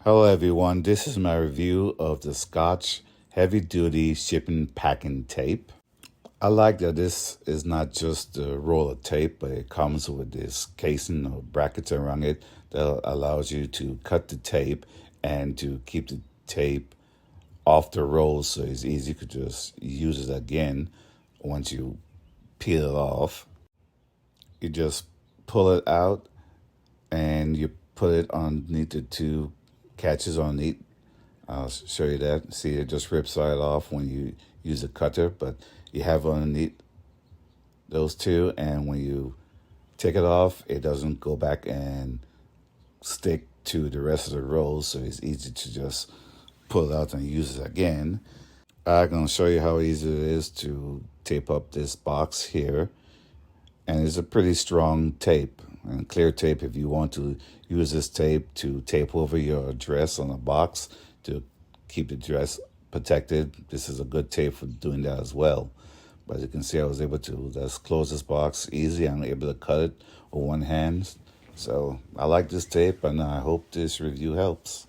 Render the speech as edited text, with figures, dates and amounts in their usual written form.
Hello everyone, this is my review of the Scotch Heavy Duty Shipping Packing Tape. I like that this is not just a roll of tape, but it comes with this casing or brackets around it that allows you to cut the tape and to keep the tape off the roll so it's easy to just use it again once you peel it off. You just pull it out and you put it underneath the two catches underneath. I'll show you that. See, it just rips right off when you use a cutter, but you have underneath those two, and when you take it off, it doesn't go back and stick to the rest of the rolls, so it's easy to just pull it out and use it again. I'm going to show you how easy it is to tape up this box here, and it's a pretty strong tape and clear tape. If you want to use this tape to tape over your dress on a box to keep the dress protected, this is a good tape for doing that as well. But as you can see, I was able to just close this box easy. I'm able to cut it with one hand. So I like this tape, and I hope this review helps.